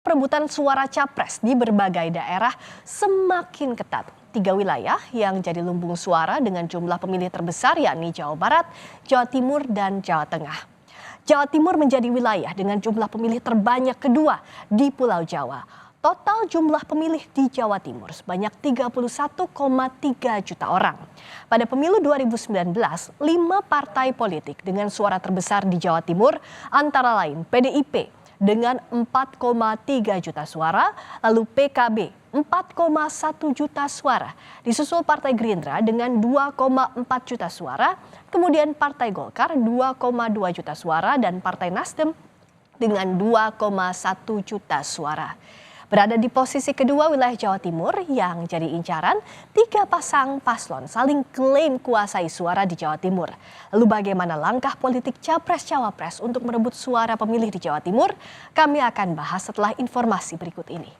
perebutan suara capres di berbagai daerah semakin ketat. 3 wilayah yang jadi lumbung suara dengan jumlah pemilih terbesar yakni Jawa Barat, Jawa Timur, dan Jawa Tengah. Jawa Timur menjadi wilayah dengan jumlah pemilih terbanyak kedua di Pulau Jawa. Total jumlah pemilih di Jawa Timur sebanyak 31,3 juta orang. Pada pemilu 2019, 5 partai politik dengan suara terbesar di Jawa Timur antara lain PDIP dengan 4,3 juta suara, lalu PKB 4,1 juta suara, disusul Partai Gerindra dengan 2,4 juta suara, kemudian Partai Golkar 2,2 juta suara, dan Partai Nasdem dengan 2,1 juta suara. Berada di posisi kedua wilayah Jawa Timur yang jadi incaran, 3 pasang paslon saling klaim kuasai suara di Jawa Timur. Lalu bagaimana langkah politik Capres-Cawapres untuk merebut suara pemilih di Jawa Timur? Kami akan bahas setelah informasi berikut ini.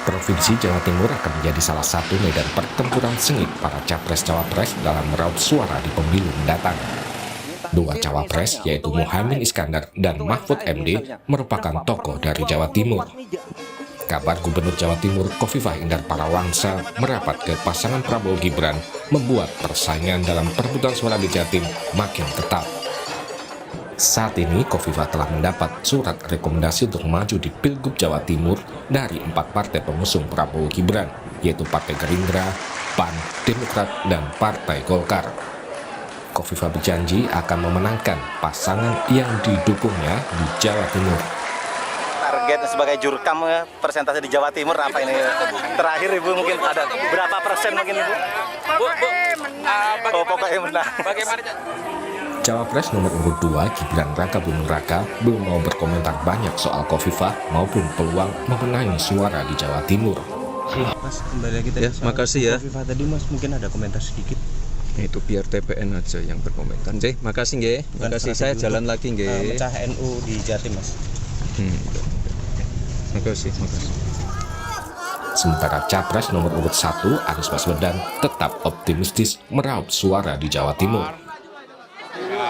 Provinsi Jawa Timur akan menjadi salah satu medan pertempuran sengit para Capres-Cawapres dalam meraup suara di pemilu mendatang. 2 cawapres yaitu Muhaimin Iskandar dan Mahfud MD merupakan tokoh dari Jawa Timur. Kabar Gubernur Jawa Timur Khofifah Indar Parawansa merapat ke pasangan Prabowo Gibran membuat persaingan dalam perebutan suara di Jatim makin ketat. Saat ini Khofifah telah mendapat surat rekomendasi untuk maju di Pilgub Jawa Timur dari 4 partai pengusung Prabowo Gibran, yaitu Partai Gerindra, PAN, Demokrat, dan Partai Golkar. Khofifah berjanji akan memenangkan pasangan yang didukungnya di Jawa Timur. Target sebagai jurkam persentase di Jawa Timur apa ini? Terakhir Ibu mungkin ada berapa persen mungkin Ibu? Pokoknya menang. Bagaimana? Cawapres nomor urut 2 Gibran Raka Buming Raka belum mau berkomentar banyak soal Khofifah maupun peluang memenangi suara di Jawa Timur. Mas, kembali lagi tadi ya, makasih ya. Khofifah tadi Mas mungkin ada komentar sedikit. Itu biar TPN aja yang berkomentar. Nggih, makasih nggih. Makasih, saya jalan lagi nggih. Mecah NU di Jatim, Mas. Makasih. Sementara Capres nomor urut 1 Anies Baswedan tetap optimistis meraup suara di Jawa Timur.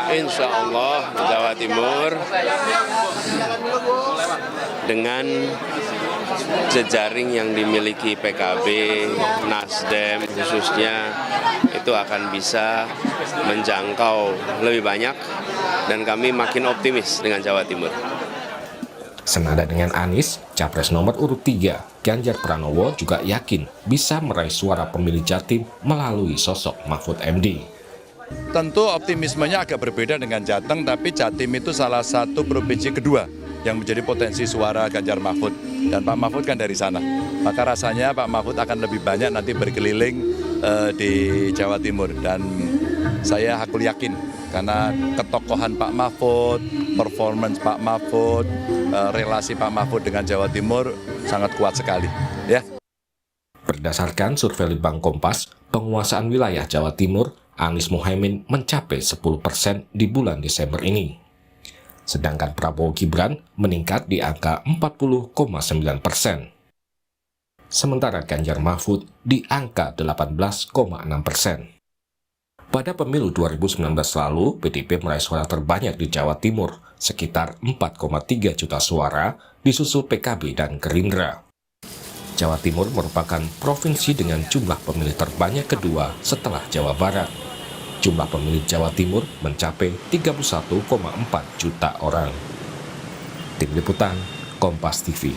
Insya Allah Jawa Timur dengan jejaring yang dimiliki PKB, Nasdem khususnya itu akan bisa menjangkau lebih banyak dan kami makin optimis dengan Jawa Timur. Senada dengan Anies, Capres nomor urut 3 Ganjar Pranowo juga yakin bisa meraih suara pemilih Jatim melalui sosok Mahfud MD. Tentu optimismenya agak berbeda dengan Jateng, tapi Jatim itu salah satu provinsi kedua yang menjadi potensi suara Ganjar Mahfud. Dan Pak Mahfud kan dari sana. Maka rasanya Pak Mahfud akan lebih banyak nanti berkeliling di Jawa Timur. Dan saya hakul yakin karena ketokohan Pak Mahfud, performance Pak Mahfud, relasi Pak Mahfud dengan Jawa Timur sangat kuat sekali. Ya. Berdasarkan survei Litbang Kompas, penguasaan wilayah Jawa Timur, Anies Muhaimin mencapai 10% di bulan Desember ini. Sedangkan Prabowo Gibran meningkat di angka 40,9%. Sementara Ganjar Mahfud di angka 18,6%. Pada pemilu 2019 lalu, PDIP meraih suara terbanyak di Jawa Timur, sekitar 4,3 juta suara, disusul PKB dan Gerindra. Jawa Timur merupakan provinsi dengan jumlah pemilih terbanyak kedua setelah Jawa Barat. Jumlah pemilih Jawa Timur mencapai 31,4 juta orang. Tim Liputan, Kompas TV.